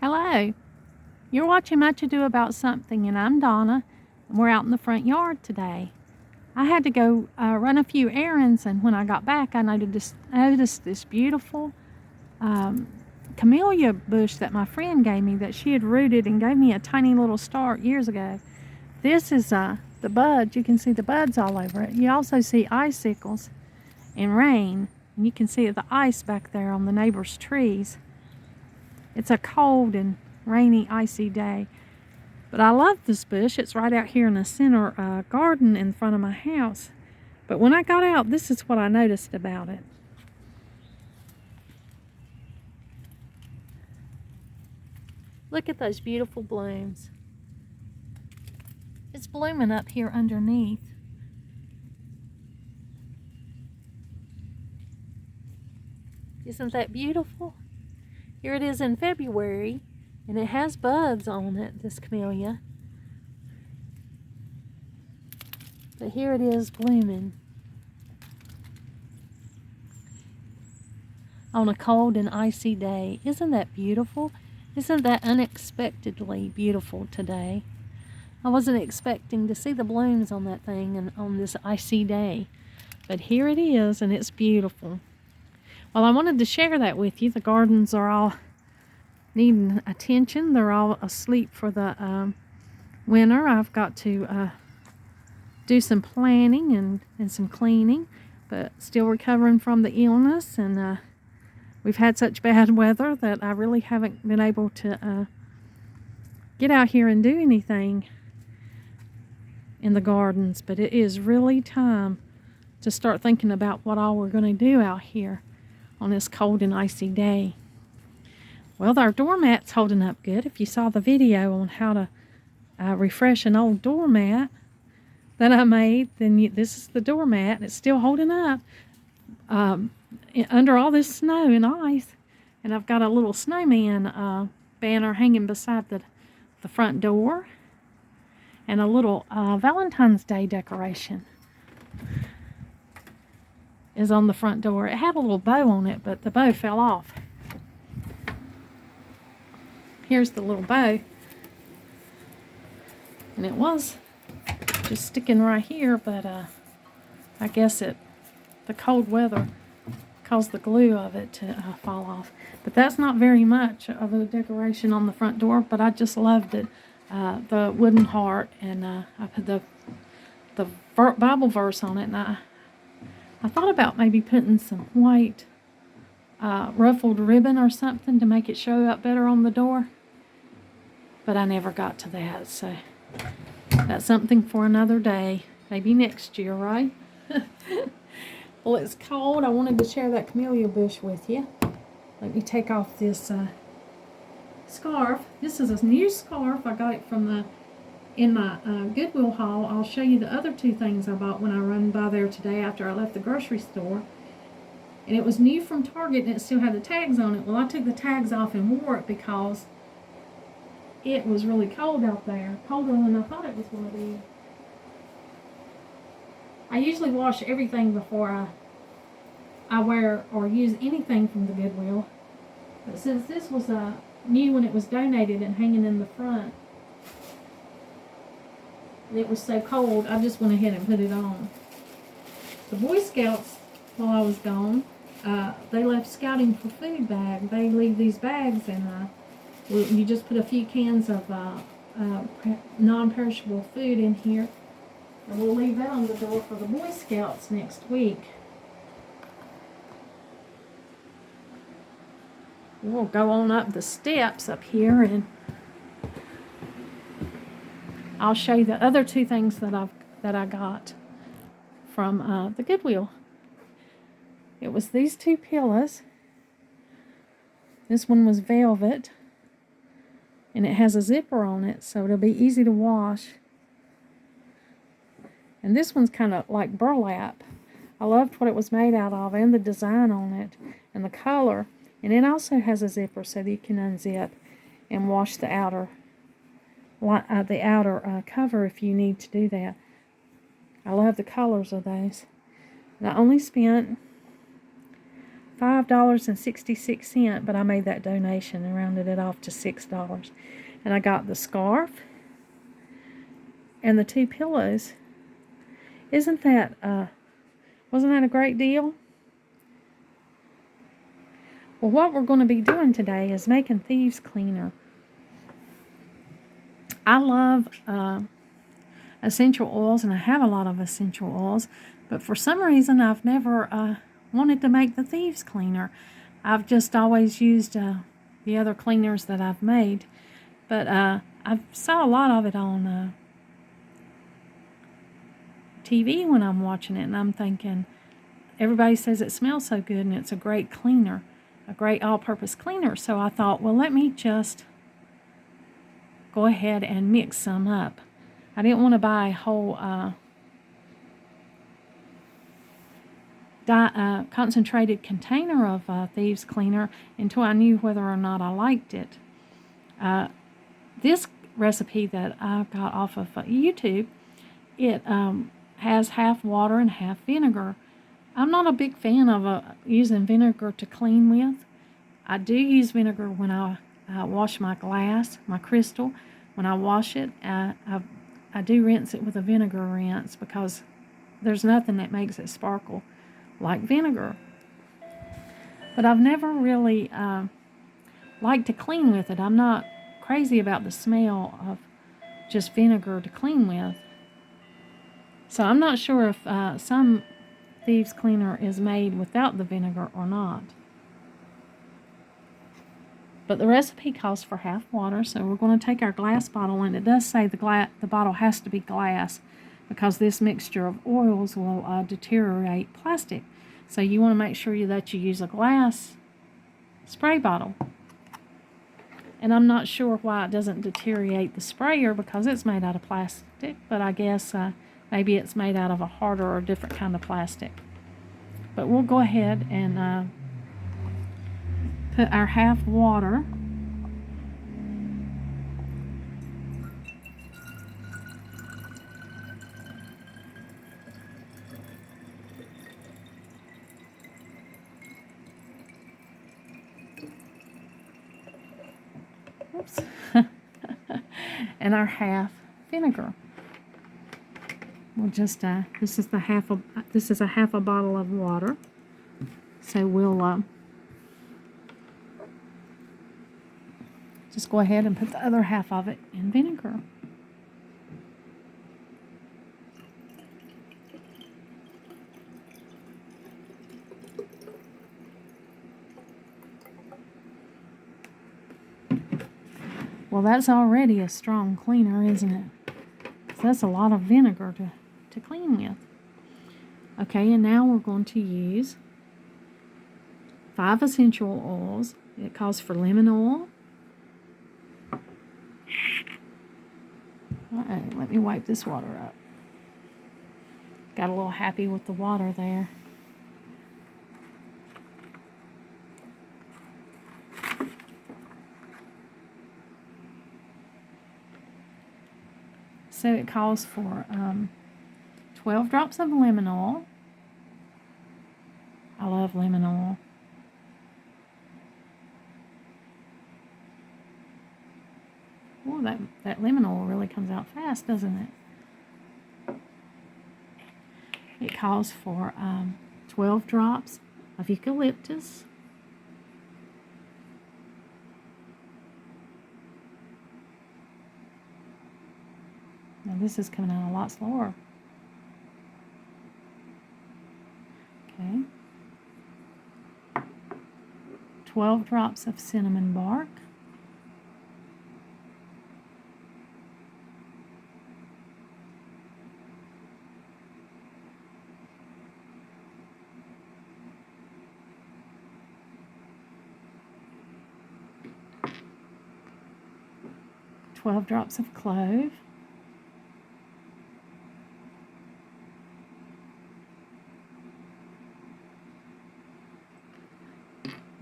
Hello, you're watching Much Ado About Something, and I'm Donna, and we're out in the front yard today. I had to go run a few errands, and when I got back, I noticed this beautiful camellia bush that my friend gave me that she had rooted and gave me a tiny little start years ago. This is the buds. You can see the buds all over it. You also see icicles and rain, and you can see the ice back there on the neighbor's trees. It's a cold and rainy, icy day. But I love this bush. It's right out here in the center garden in front of my house. But when I got out, this is what I noticed about it. Look at those beautiful blooms. It's blooming up here underneath. Isn't that beautiful? Here it is in February, and it has buds on it, this camellia. But here it is blooming on a cold and icy day. Isn't that beautiful? Isn't that unexpectedly beautiful today? I wasn't expecting to see the blooms on that thing and on this icy day. But here it is, and it's beautiful. Well, I wanted to share that with you. The gardens are all needing attention. They're all asleep for the winter. I've got to do some planning and some cleaning, but still recovering from the illness. And we've had such bad weather that I really haven't been able to get out here and do anything in the gardens. But it is really time to start thinking about what all we're going to do out here on this cold and icy day. Well, our doormat's holding up good. If you saw the video on how to refresh an old doormat that I made, then this is the doormat. It's still holding up under all this snow and ice. And I've got a little snowman banner hanging beside the front door, and a little Valentine's Day decoration is on the front door. It had a little bow on it, but the bow fell off. Here's the little bow, and it was just sticking right here, but I guess the cold weather caused the glue of it to fall off. But that's not very much of a decoration on the front door, but I just loved it. The wooden heart, and I put the Bible verse on it, and I thought about maybe putting some white ruffled ribbon or something to make it show up better on the door, but I never got to that, so that's something for another day, maybe next year, right? Well, it's cold. I wanted to share that camellia bush with you. Let me take off this scarf. This is a new scarf. I got it from in my Goodwill haul. I'll show you the other two things I bought when I run by there today after I left the grocery store. And it was new from Target, and it still had the tags on it. Well, I took the tags off and wore it because it was really cold out there. Colder than I thought it was going to be. I usually wash everything before I wear or use anything from the Goodwill. But since this was new when it was donated and hanging in the front, and it was so cold, I just went ahead and put it on. The Boy Scouts, while I was gone, they left scouting for food bag. They leave these bags, and you just put a few cans of non-perishable food in here, and we'll leave that on the door for the Boy Scouts next week. We'll go on up the steps up here, and I'll show you the other two things that I got from the Goodwill. It was these two pillows. This one was velvet, and it has a zipper on it, so it'll be easy to wash. And this one's kind of like burlap. I loved what it was made out of, and the design on it, and the color. And it also has a zipper so that you can unzip and wash the outer cover if you need to do that. I love the colors of those. And I only spent $5.66, but I made that donation and rounded it off to $6. And I got the scarf and the 2 pillows. Wasn't that a great deal? Well, what we're going to be doing today is making Thieves cleaner. I love essential oils, and I have a lot of essential oils, but for some reason I've never wanted to make the Thieves cleaner. I've just always used the other cleaners that I've made, but I saw a lot of it on TV when I'm watching it, and I'm thinking, everybody says it smells so good and it's a great cleaner, a great all-purpose cleaner. So I thought, well, let me just go ahead and mix some up. I didn't want to buy a whole concentrated container of Thieves cleaner until I knew whether or not I liked it. This recipe that I got off of YouTube, it has half water and half vinegar. I'm not a big fan of using vinegar to clean with. I do use vinegar when I wash my glass, my crystal. When I wash it, I do rinse it with a vinegar rinse because there's nothing that makes it sparkle like vinegar. But I've never really liked to clean with it. I'm not crazy about the smell of just vinegar to clean with. So I'm not sure if some Thieves cleaner is made without the vinegar or not. But the recipe calls for half water, so we're going to take our glass bottle, and it does say the bottle has to be glass because this mixture of oils will deteriorate plastic. So you want to make sure that you use a glass spray bottle. And I'm not sure why it doesn't deteriorate the sprayer because it's made out of plastic, but I guess maybe it's made out of a harder or different kind of plastic. But we'll go ahead and put our half water. Oops. And our half vinegar. We'll just this is a half a bottle of water. So we'll just go ahead and put the other half of it in vinegar. Well, that's already a strong cleaner, isn't it? So that's a lot of vinegar to clean with. Okay, and now we're going to use 5 essential oils. It calls for lemon oil. Let me wipe this water up. Got a little happy with the water there. So it calls for 12 drops of lemon oil. I love lemon oil. Oh, that lemon oil really comes out fast, doesn't it? It calls for 12 drops of eucalyptus. Now this is coming out a lot slower. Okay. 12 drops of cinnamon bark. Twelve drops of clove.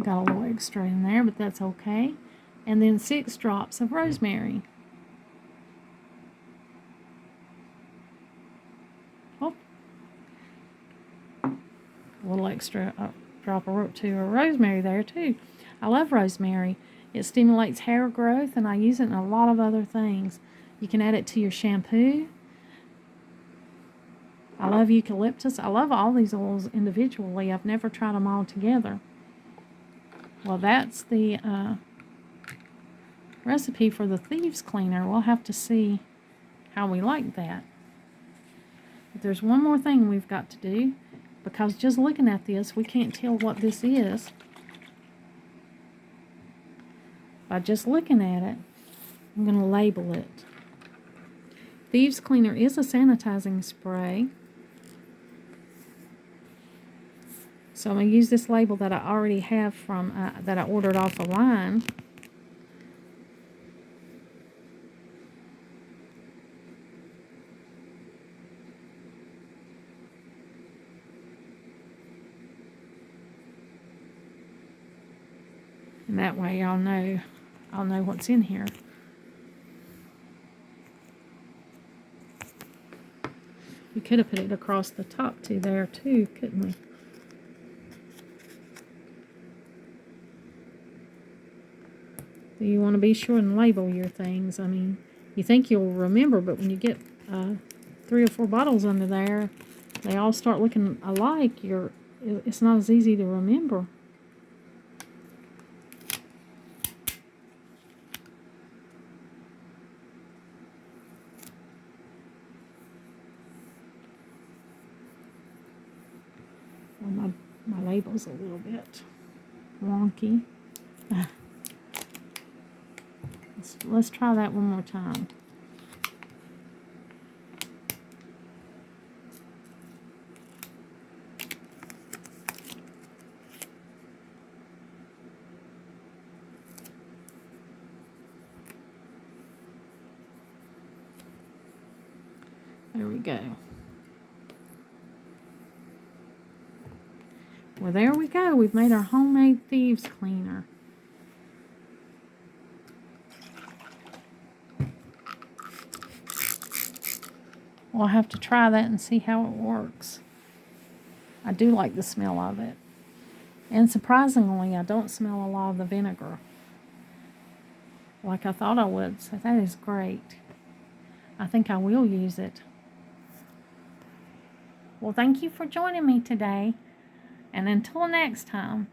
Got a little extra in there, but that's okay. And then 6 drops of rosemary. Oh, a little extra drop or two of rosemary there too. I love rosemary. It stimulates hair growth, and I use it in a lot of other things. You can add it to your shampoo. I love eucalyptus. I love all these oils individually. I've never tried them all together. Well, that's the recipe for the Thieves cleaner. We'll have to see how we like that. But there's one more thing we've got to do, because just looking at this, we can't tell what this is. By just looking at it, I'm going to label it. Thieves cleaner is a sanitizing spray. So I'm going to use this label that I already have from, that I ordered off the line. And that way I'll know what's in here. We could have put it across the top there too, couldn't we? You want to be sure and label your things. I mean, you think you'll remember, but when you get 3 or 4 bottles under there, they all start looking alike. It's not as easy to remember. Well, my label's a little bit wonky. Let's try that one more time. There we go. Well, there we go. We've made our homemade Thieves cleaner. We'll have to try that and see how it works. I do like the smell of it. And surprisingly, I don't smell a lot of the vinegar like I thought I would. So that is great. I think I will use it. Well, thank you for joining me today. And until next time,